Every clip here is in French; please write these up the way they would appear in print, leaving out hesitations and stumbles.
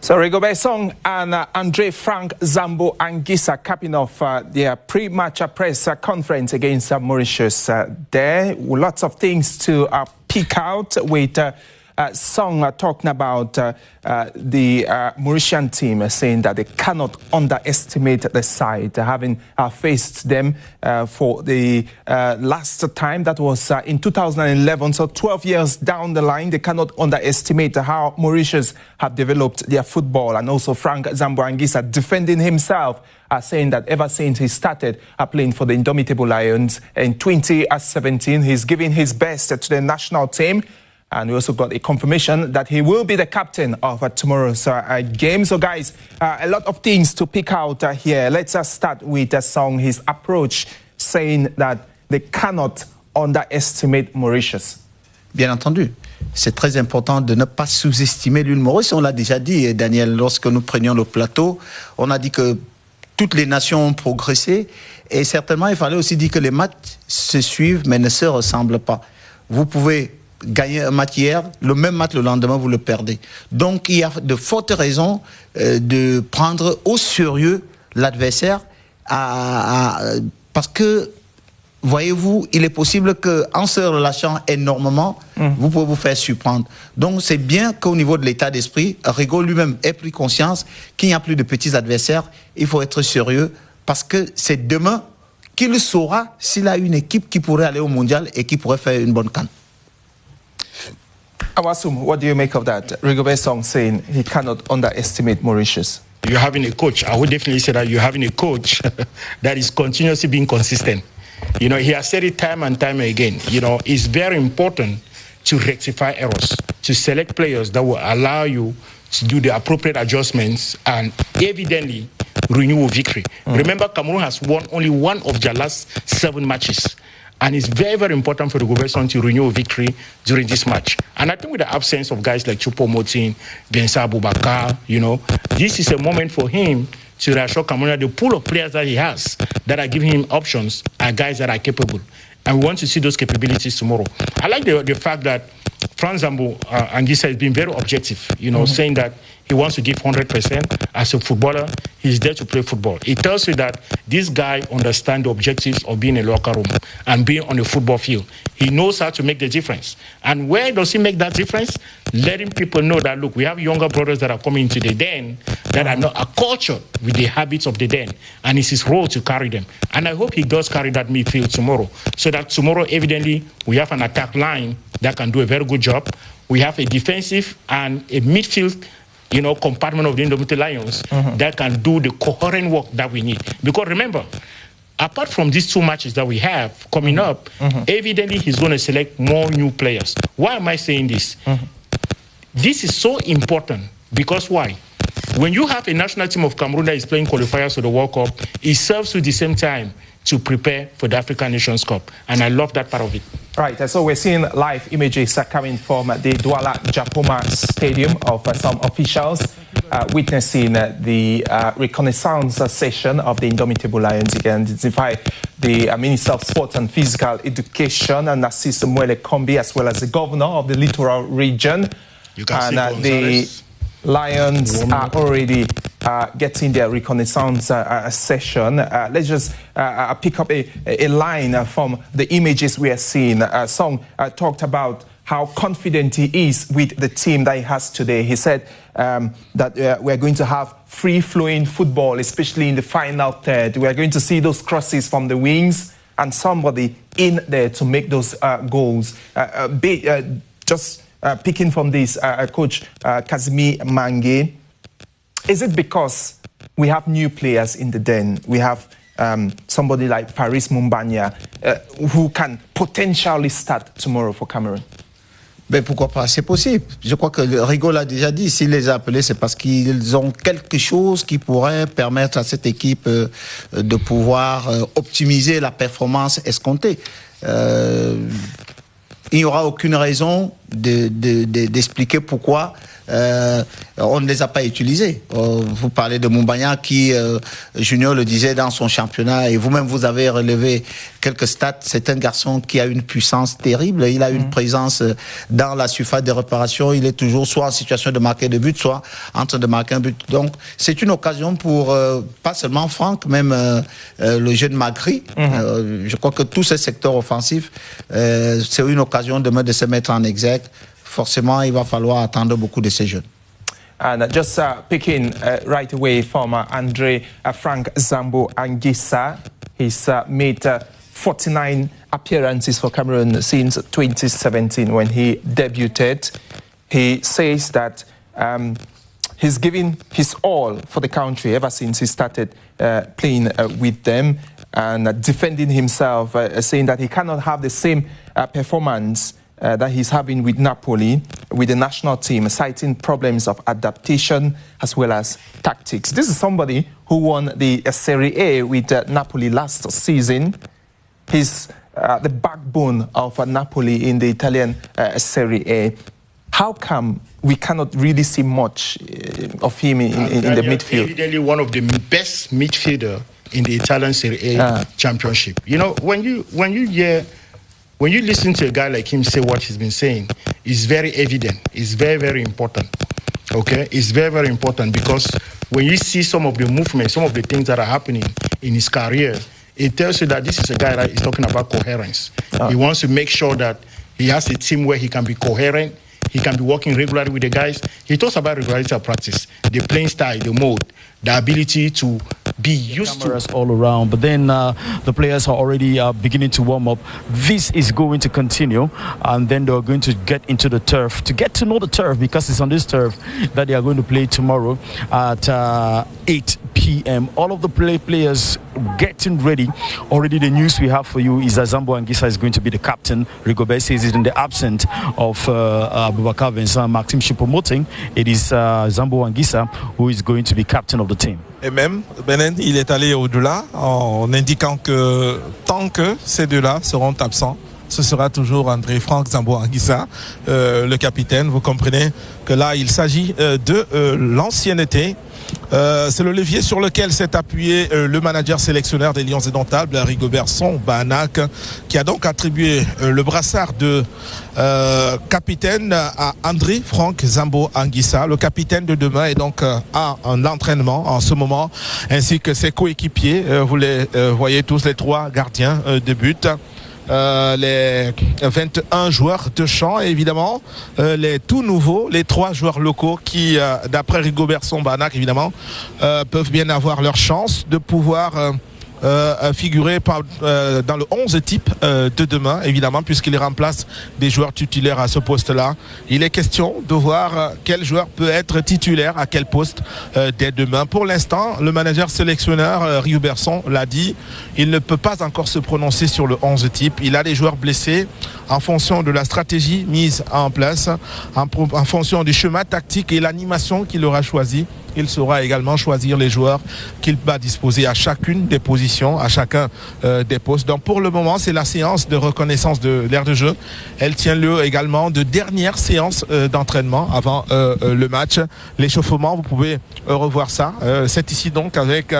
So Rigobert Song and Andre Frank Zambo Anguissa capping off their pre-match press conference against Mauritius. There were lots of things to pick out with Song talking about the Mauritian team, saying that they cannot underestimate the side, having faced them for the last time. That was in 2011, so 12 years down the line. They cannot underestimate how Mauritius have developed their football. And also Frank Zambo Anguissa defending himself, saying that ever since he started playing for the Indomitable Lions in 2017, he's giving his best to the national team. And we also got a confirmation that he will be the captain of tomorrow's game. So, guys, a lot of things to pick out here. Let's start with the Song, his approach, saying that they cannot underestimate Mauritius. Bien entendu. C'est très important de ne pas sous-estimer l'île Maurice. On l'a déjà dit, Daniel, lorsque nous prenions le plateau, on a dit que toutes les nations ont progressé. Et certainement, il fallait aussi dire que les matchs se suivent, mais ne se ressemblent pas. Vous pouvez gagner un match hier, le même match le lendemain, vous le perdez. Donc, il y a de fortes raisons de prendre au sérieux l'adversaire parce que, voyez-vous, il est possible qu'en se relâchant énormément, vous pouvez vous faire surprendre. Donc, c'est bien qu'au niveau de l'état d'esprit, Rigo lui-même ait pris conscience qu'il n'y a plus de petits adversaires. Il faut être sérieux parce que c'est demain qu'il saura s'il a une équipe qui pourrait aller au mondial et qui pourrait faire une bonne CAN. Awasum, what do you make of that? Rigobert Song saying he cannot underestimate Mauritius. You're having a coach. I would definitely say that you're having a coach that is continuously being consistent. You know, he has said it time and time again. You know, it's very important to rectify errors, to select players that will allow you to do the appropriate adjustments and evidently renew a victory. Remember, Cameroon has won only one of their last 7 matches. And it's very, very important for the Rigobert Song to renew a victory during this match. And I think with the absence of guys like Choupo-Moting, Vincent Aboubakar, you know, this is a moment for him to reassure Cameroon that the pool of players that he has that are giving him options are guys that are capable. And we want to see those capabilities tomorrow. I like the fact that Frank Zambo Anguissa has been very objective, you know, saying that he wants to give 100% as a footballer. He's there to play football. It tells you that this guy understands the objectives of being in a locker room and being on the football field. He knows how to make the difference. And where does he make that difference? Letting people know that, look, we have younger brothers that are coming into the den that are not acculturated with the habits of the den. And it's his role to carry them. And I hope he does carry that midfield tomorrow. So that tomorrow, evidently, we have an attack line that can do a very good job. We have a defensive and a midfield, you know, compartment of the Indomitable Lions that can do the coherent work that we need. Because remember, apart from these 2 matches that we have coming up, evidently he's going to select more new players. Why am I saying this? This is so important because why? When you have a national team of Cameroon that is playing qualifiers for the World Cup, it serves you the same time to prepare for the African Nations Cup. And I love that part of it. Right, so we're seeing live images coming from the Douala Japoma Stadium of some officials witnessing the reconnaissance session of the Indomitable Lions. You can identify the Minister of Sport and Physical Education, and Narcisse Mwele Kombi, as well as the governor of the littoral region. You can see the Lions are already getting their reconnaissance session. Let's just pick up a line from the images we are seeing. Song talked about how confident he is with the team that he has today. He said that we're going to have free-flowing football, especially in the final third. We are going to see those crosses from the wings and somebody in there to make those goals. Picking from this, Coach Kazimi Mange, is it because we have new players in the den? We have somebody like Faris Mumbanya who can potentially start tomorrow for Cameroon? Ben pourquoi pas, c'est possible. Je crois que Rigo l'a déjà dit, s'il les a appelés, c'est parce qu'ils ont quelque chose qui pourrait permettre à cette équipe de pouvoir optimiser la performance escomptée. Il n'y aura aucune raison d'expliquer pourquoi on ne les a pas utilisés. Vous parlez de Moumbagna qui, Junior le disait dans son championnat, et vous-même vous avez relevé quelques stats. C'est un garçon qui a une puissance terrible. Il a une présence dans la surface de réparation. Il est toujours soit en situation de marquer de but, soit en train de marquer un but. Donc c'est une occasion pour pas seulement Franck, même le jeune Magri. Je crois que tous ces secteurs offensifs, c'est une occasion demain de se mettre en exergue. Forcément, il va falloir attendre beaucoup de ces jeunes. And just picking right away from Frank Zambo Anguissa, he's made 49 appearances for Cameroon since 2017 when he debuted. He says that he's given his all for the country ever since he started playing with them and defending himself, saying that he cannot have the same performance that he's having with Napoli, with the national team, citing problems of adaptation as well as tactics. This is somebody who won the Serie A with Napoli last season. He's the backbone of Napoli in the Italian Serie A. How come we cannot really see much of him in the midfield? Evidently one of the best midfielder in the Italian Serie A championship. You know, when you listen to a guy like him say what he's been saying, it's very evident. It's very, very important. Okay? It's very, very important because when you see some of the movements, some of the things that are happening in his career, it tells you that this is a guy that is talking about coherence. He wants to make sure that he has a team where he can be coherent, he can be working regularly with the guys. He talks about regularity of practice, the playing style, the mode, the ability to be used to all around. But then the players are already beginning to warm up. This is going to continue, and then they're going to get into the turf to get to know the turf, because it's on this turf that they are going to play tomorrow at 8 p.m. All of the players getting ready. Already the news we have for you is that Zambo Anguissa is going to be the captain. Rigobert says it in the absence of Boubacar Vincent, Maxime Choupo-Moting. It is Zambo Anguissa who is going to be captain of the team. Et même, Benen, il est allé au-delà en indiquant que tant que ces deux-là seront absents, ce sera toujours Frank Zambo Anguissa, le capitaine. Vous comprenez que là, il s'agit de l'ancienneté. C'est le levier sur lequel s'est appuyé le manager sélectionneur des Lions Indomptables, Rigobert Banac, qui a donc attribué le brassard de capitaine à Frank Zambo Anguissa. Le capitaine de demain est donc à un entraînement en ce moment, ainsi que ses coéquipiers. Vous les voyez tous, les trois gardiens de but. Les 21 joueurs de champ et évidemment les tout nouveaux, les 3 joueurs locaux qui, d'après Rigobert Banac évidemment, peuvent bien avoir leur chance de pouvoir figurer dans le 11 type de demain, évidemment, puisqu'il remplace des joueurs titulaires à ce poste-là. Il est question de voir quel joueur peut être titulaire à quel poste dès demain. Pour l'instant, le manager sélectionneur Rigobert l'a dit, il ne peut pas encore se prononcer sur le 11 type. Il a des joueurs blessés en fonction de la stratégie mise en place, en fonction du schéma tactique et l'animation qu'il aura choisi. Il saura également choisir les joueurs qu'il va disposer à chacune des positions, à chacun des postes. Donc pour le moment, c'est la séance de reconnaissance de l'aire de jeu. Elle tient lieu également de dernière séance d'entraînement avant le match. L'échauffement, vous pouvez revoir ça. C'est ici donc avec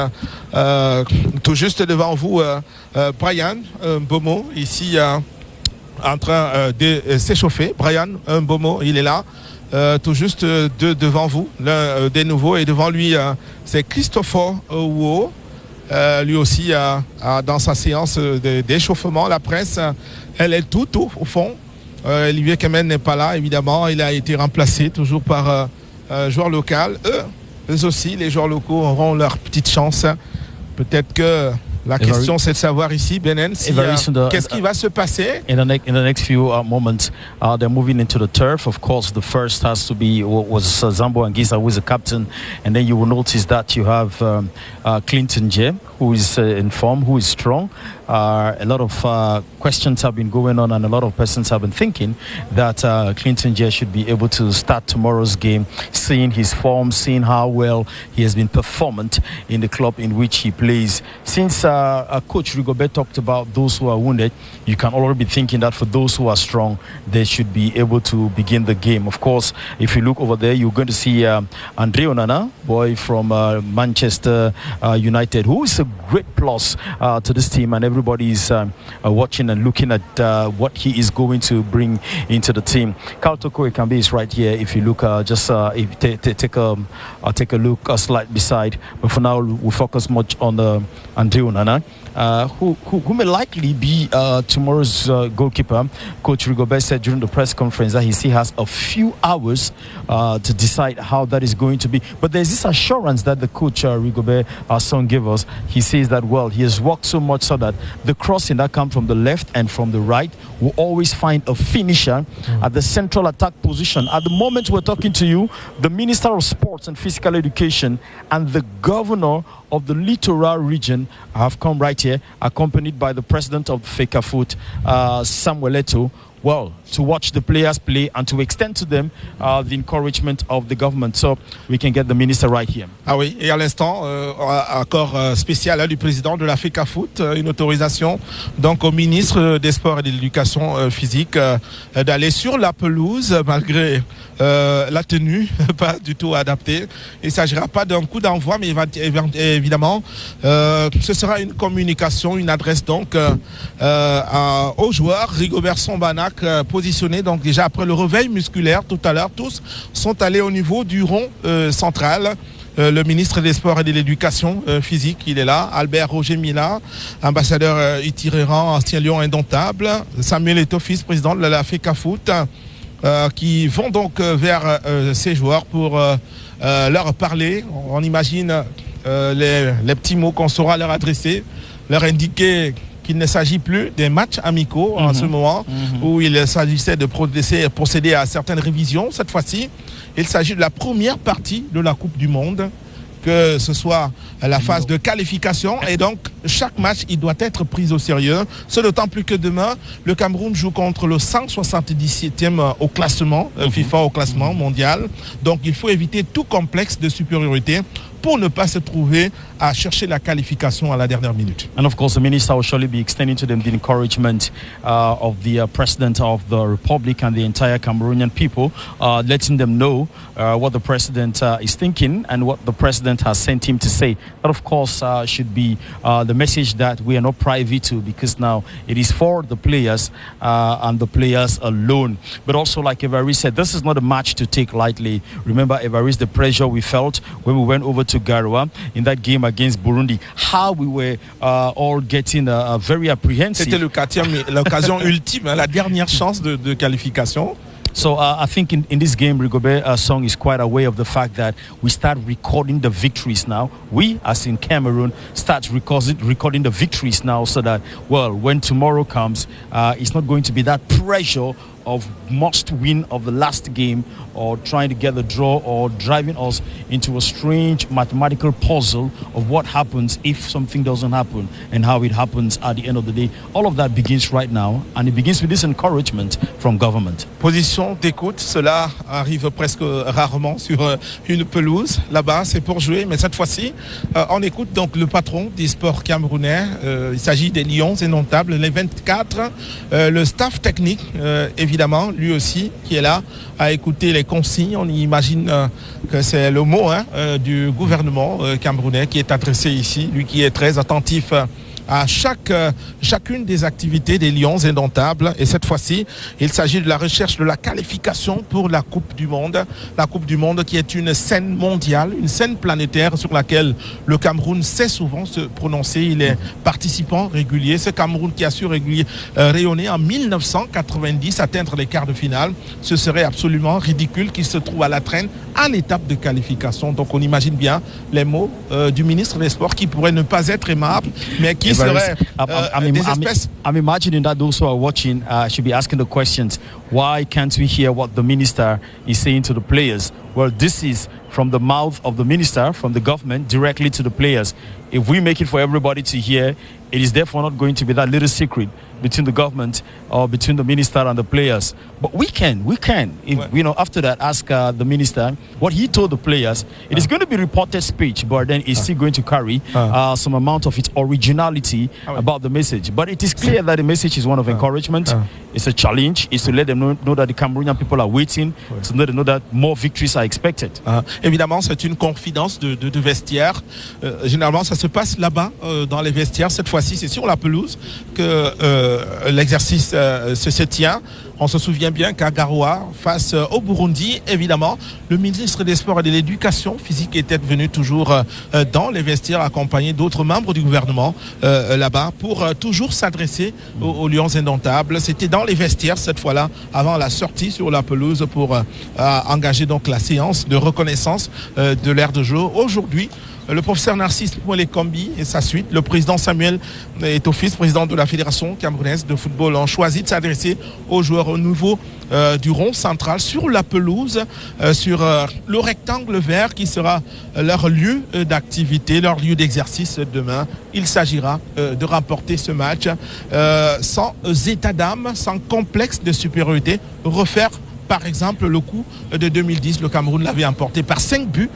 tout juste devant vous Brian Mbomo, ici en train de s'échauffer. Brian Mbomo, il est là. Tout juste devant vous, l'un des nouveaux, et devant lui c'est Christopher Ouo, lui aussi dans sa séance d'échauffement. La presse, elle est tout au fond. Olivier Kemen n'est pas là, évidemment, il a été remplacé toujours par un joueur local. Eux aussi, les joueurs locaux auront leur petite chance. Peut-être que la question, c'est de savoir ici, Benen, qu'est-ce qui va se passer? In the next few moments, they're moving into the turf. Of course, the first has to be was Zambo Anguissa, who is the captain, and then you will notice that you have Clinton J, who is in form, who is strong. A lot of questions have been going on, and a lot of persons have been thinking that Clinton Jay should be able to start tomorrow's game, seeing his form, seeing how well he has been performant in the club in which he plays. Since Coach Rigobert talked about those who are wounded, you can already be thinking that for those who are strong, they should be able to begin the game. Of course, if you look over there, you're going to see Andre Onana, boy from Manchester United, who is a great plus to this team, and everybody is watching and looking at what he is going to bring into the team. Carl Toko Ekambi is right here. If you look, take a look slight beside. But for now, we focus much on Andre Onana, who may likely be tomorrow's goalkeeper. Coach Rigobert said during the press conference that he still has a few hours to decide how that is going to be. But there's this assurance that the coach Rigobert, our son, gave us. He says that, well, he has worked so much so that the crossing that comes from the left and from the right will always find a finisher at the central attack position. At the moment we're talking to you, the Minister of Sports and Physical Education and the Governor of the Littoral region have come right here, accompanied by the President of FECAFOOT, Samuel Eto'o, well, to watch the players play and to extend to them the encouragement of the government. So we can get the minister right here. Ah oui, et à l'instant, accord spécial du président de la FECAFOOT, une autorisation donc au ministre des Sports et de l'Éducation physique d'aller sur la pelouse malgré la tenue pas du tout adaptée. Il ne s'agira pas d'un coup d'envoi, mais évidemment, ce sera une communication, une adresse donc aux joueurs. Rigobert Sambanac positionnés donc déjà après le réveil musculaire tout à l'heure, tous sont allés au niveau du rond central. Le ministre des Sports et de l'Éducation physique, il est là. Albert Roger Mila, ambassadeur itinérant, ancien lion indomptable. Samuel Eto'o, vice-président de la FECAFOOT, qui vont donc vers ces joueurs pour leur parler. On imagine les petits mots qu'on saura leur adresser, leur indiquer qu'il ne s'agit plus des matchs amicaux en ce moment où il s'agissait de procéder à certaines révisions. Cette fois-ci, il s'agit de la première partie de la Coupe du Monde, que ce soit la phase de qualification, et donc chaque match il doit être pris au sérieux. Ce d'autant plus que demain le Cameroun joue contre le 177e au classement FIFA, au classement mondial. Donc il faut éviter tout complexe de supériorité pour ne pas se trouver à chercher la qualification à la dernière minute. And of course, the minister will surely be extending to them the encouragement of the president of the republic and the entire Cameroonian people, letting them know what the president is thinking and what the president has sent him to say. That, of course, should be the message that we are not privy to, because now it is for the players and the players alone. But also, like Evaris said, this is not a match to take lightly. Remember, Evaris, the pressure we felt when we went over to Garoua in that game against Burundi, how we were all getting very apprehensive. C'était l'occasion ultime, la dernière chance de qualification. So I think in this game, Rigobert's song is quite aware of the fact that we start recording the victories now. We, as in Cameroon, start recording the victories now, so that, well, when tomorrow comes, it's not going to be that pressure of must win of the last game, or trying to get the draw, or driving us into a strange mathematical puzzle of what happens if something doesn't happen and how it happens at the end of the day. All of that begins right now, and it begins with this encouragement from government. Position d'écoute, cela arrive presque rarement sur une pelouse. Là-bas, c'est pour jouer, mais cette fois-ci, on écoute donc le patron des sports camerounais. Il s'agit des Lions indomptables, les 24. Le staff technique, évidemment, lui aussi, qui est là à écouter les consignes. On imagine que c'est le mot du gouvernement camerounais qui est adressé ici, lui qui est très attentif à chacune des activités des Lions indomptables. Et cette fois-ci, il s'agit de la recherche de la qualification pour la Coupe du Monde. La Coupe du Monde qui est une scène mondiale, une scène planétaire sur laquelle le Cameroun sait souvent se prononcer. Il est participant régulier. Ce Cameroun qui a su rayonner en 1990, atteindre les quarts de finale. Ce serait absolument ridicule qu'il se trouve à la traîne à l'étape de qualification. Donc on imagine bien les mots du ministre des Sports qui pourraient ne pas être aimables, mais qui I'm imagining that those who are watching should be asking the questions. Why can't we hear what the minister is saying to the players? Well, this is from the mouth of the minister, from the government, directly to the players. if we make it for everybody to hear, it is therefore not going to be that little secret between the government or between the minister and the players. But we can, if, you know, after that, ask the minister what he told the players. It is going to be reported speech, but then it's still going to carry some amount of its originality about the message. But it is clear that the message is one of encouragement. It's a challenge. It's to let them know that the Cameroonian people are waiting, to let them know that more victories are expected. Évidemment, c'est une confidence de vestiaire. Généralement, ça se passe là-bas, dans les vestiaires. Cette fois-ci, c'est sur la pelouse que l'exercice se tient. On se souvient bien qu'à Garoua, face au Burundi, évidemment, le ministre des Sports et de l'Éducation physique était venu toujours dans les vestiaires accompagné d'autres membres du gouvernement là-bas pour toujours s'adresser aux Lions indomptables. C'était dans les vestiaires cette fois-là, avant la sortie sur la pelouse pour engager donc la séance de reconnaissance de l'aire de jeu. Aujourd'hui, le professeur Narcisse Mouelekombi et sa suite, le président Samuel Eto'o-Fils, président de la Fédération camerounaise de football, ont choisi de s'adresser aux joueurs au niveau du rond central sur la pelouse, sur le rectangle vert qui sera leur lieu d'activité, leur lieu d'exercice demain. Il s'agira de remporter ce match sans état d'âme, sans complexe de supériorité, refaire par exemple le coup de 2010, le Cameroun l'avait emporté par 5-0,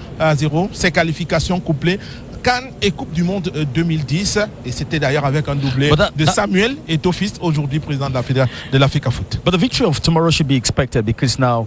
ses qualifications couplées Cannes et Coupe du Monde 2010, et c'était d'ailleurs avec un doublé de Samuel Eto'o-Fils, aujourd'hui président de la FIFA Foot. But the victory of tomorrow should be expected because now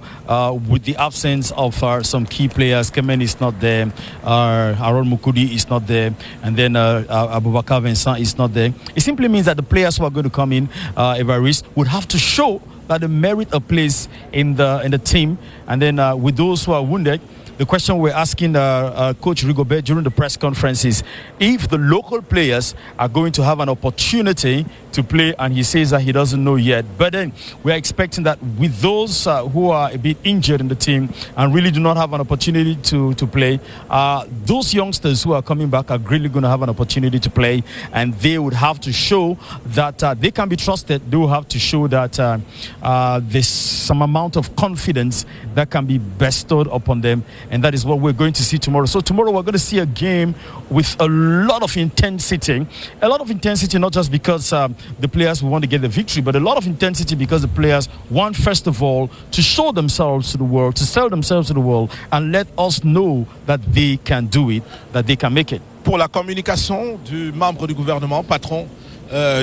with the absence of some key players, Kemen is not there, Aaron Mukudi is not there, and then Abubakar Vincent is not there. It simply means that the players who are going to come in, Evariste, would have to show that they merit a place in the team. And then with those who are wounded, the question we're asking Coach Rigobert during the press conference is if the local players are going to have an opportunity to play, and he says that he doesn't know yet. But then we're expecting that with those who are a bit injured in the team and really do not have an opportunity to play, those youngsters who are coming back are really going to have an opportunity to play, and they would have to show that they can be trusted. They will have to show that there's some amount of confidence that can be bestowed upon them, and that is what we're going to see tomorrow. So tomorrow we're going to see a game with a lot of intensity, not just because the players want to get the victory, but a lot of intensity because the players want, first of all, to show themselves to the world, to sell themselves to the world, and let us know that they can do it, that they can make it. Pour la communication du membre du gouvernement, patron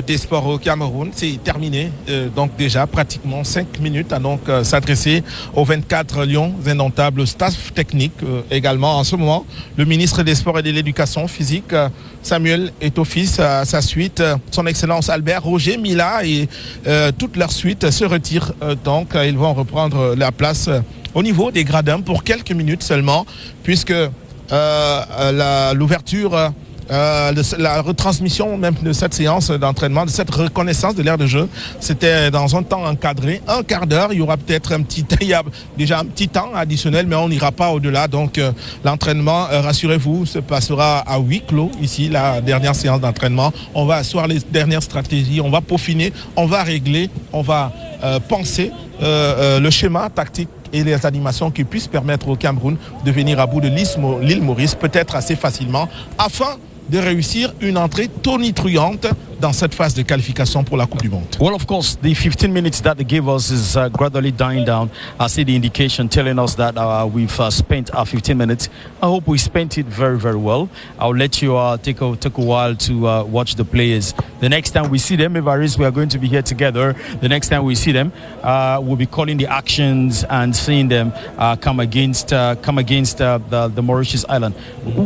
des sports au Cameroun, c'est terminé. Donc déjà pratiquement 5 minutes à donc s'adresser aux 24 Lions indomptables, staff technique également. En ce moment, le ministre des Sports et de l'Éducation physique, Samuel Eto'o-Fils, à sa suite, son Excellence Albert Roger Mila et toute leur suite se retirent. Donc ils vont reprendre la place au niveau des gradins pour quelques minutes seulement, puisque l'ouverture, la retransmission même de cette séance d'entraînement, de cette reconnaissance de l'aire de jeu, c'était dans un temps encadré, un quart d'heure. Il y aura peut-être il y a déjà un petit temps additionnel, mais on n'ira pas au-delà. Donc l'entraînement, rassurez-vous, se passera à huis clos ici, la dernière séance d'entraînement. On va asseoir les dernières stratégies, on va peaufiner, on va régler, on va penser le schéma tactique et les animations qui puissent permettre au Cameroun de venir à bout de l'île Maurice, peut-être assez facilement, afin de réussir une entrée tonitruante dans cette phase de qualification pour la Coupe du Monde. Well, of course, the 15 minutes that they gave us is gradually dying down. I see the indication telling us that we've spent our 15 minutes. I hope we spent it very, very well. I'll let you take a while to watch the players. The next time we see them, Evariste, we are going to be here together. The next time we see them, we'll be calling the actions and seeing them come against the Mauritius Island.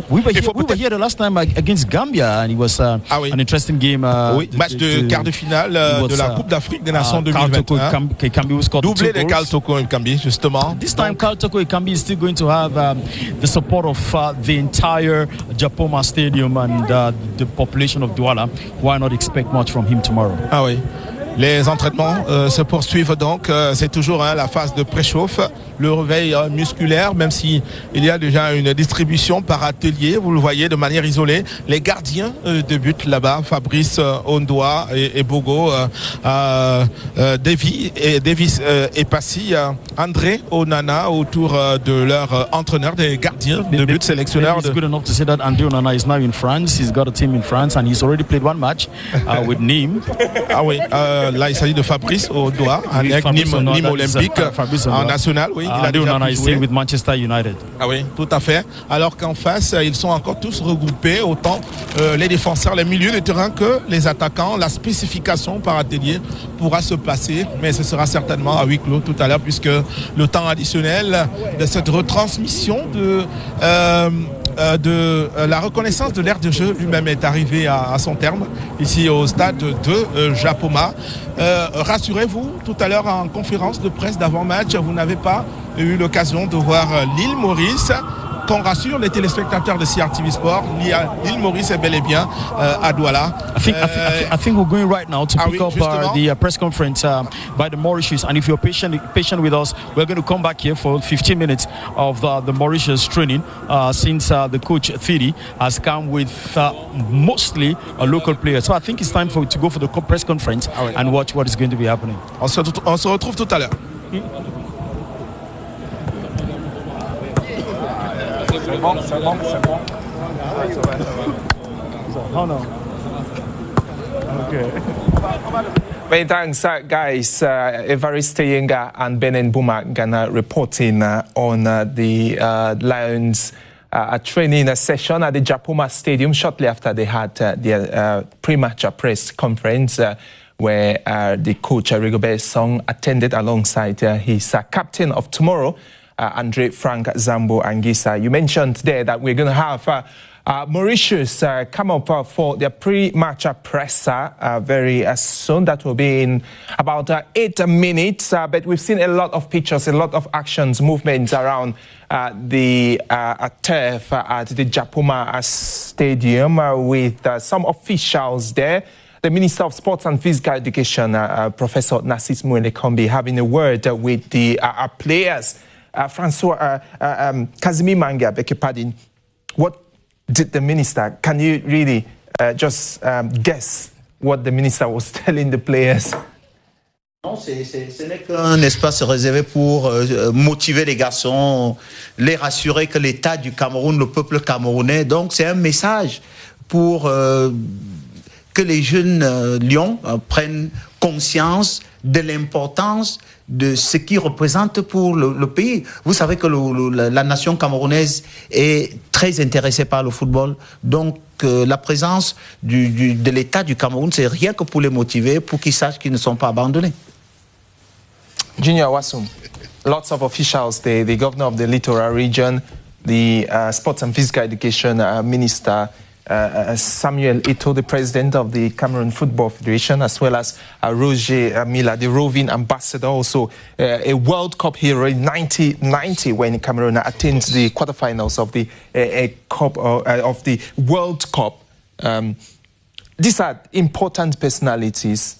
We were here the last time against Gambia, and it was an interesting game. Oui, match de quart de finale de la Coupe d'Afrique des Nations 2021. Doublé de Karl Toko Ekambi, justement. This time, Karl Toko Ekambi is still going to have the support of the entire Japoma Stadium and the population of Douala. Why not expect much from him tomorrow? Ah oui. Les entraînements se poursuivent donc. C'est toujours la phase de préchauffe, le réveil musculaire, même si il y a déjà une distribution par atelier. Vous le voyez de manière isolée. Les gardiens de but là-bas, Fabrice Ondoa et Bogo, Davis et Passy, André Onana autour de leur entraîneur des gardiens de but, sélectionneur. It's good enough to say that André Onana is now in France. He's got a team in France and he's already played one match with Nîmes. Ah oui, là il s'agit de Fabrice Ondoa avec Nîmes Olympique en national. Oui, André Onana is staying with Manchester United. Ah oui, tout à fait. Alors qu'en face, ils sont encore tous regroupés, autant les défenseurs, les milieux de terrain que les attaquants. La spécification par atelier pourra se passer, mais ce sera certainement à huis clos tout à l'heure, puisque le temps additionnel de cette retransmission de la reconnaissance de l'aire de jeu lui-même est arrivé à son terme ici au stade de Japoma. Rassurez-vous, tout à l'heure en conférence de presse d'avant-match, vous n'avez pas eu l'occasion de voir l'île Maurice. Qu'on rassure les téléspectateurs de CRTV Sport, l'île Maurice est bel et bien à Douala. I think we're going right now to pick up the press conference by the Mauritius. And if you're patient with us, we're going to come back here for 15 minutes of the Mauritius training since the coach Thierry has come with mostly local players. So I think it's time to go for the press conference and watch what is going to be happening. On se retrouve tout à l'heure. Oh no. Okay. Many thanks, guys. Evariste Yenga and Benin Buma Ghana reporting on the Lions training session at the Japoma Stadium shortly after they had their pre-match press conference where the coach Rigobert Song attended alongside his captain of tomorrow, Andre Frank Zambo Anguissa. You mentioned there that we're going to have Mauritius come up for their pre-match presser very soon. That will be in about 8 minutes. But we've seen a lot of pictures, a lot of actions, movements around the turf at the Japoma Stadium with some officials there. The Minister of Sports and Physical Education, Professor Nassis Mouelekombi, having a word with the players. Francois Kazimi Manga, beg your pardon. What did the minister? Can you really just guess what the minister was telling the players? Non, ce n'est qu'un espace réservé pour motiver les garçons, les rassurer que l'État du Cameroun, le peuple camerounais, donc c'est un message pour que les jeunes lions prennent conscience de l'importance de ce qu'ils représentent pour le pays. Vous savez que la nation camerounaise est très intéressée par le football. Donc, la présence de l'État du Cameroun, c'est rien que pour les motiver, pour qu'ils sachent qu'ils ne sont pas abandonnés. Junior Wasum, lots of officials, the governor of the littoral region, the Sports and Physical Education Minister, Samuel Eto'o, the president of the Cameroon Football Federation, as well as Roger Mila, the roving ambassador, also a World Cup hero in 1990 when Cameroon attained the quarterfinals of the of the World Cup. These are important personalities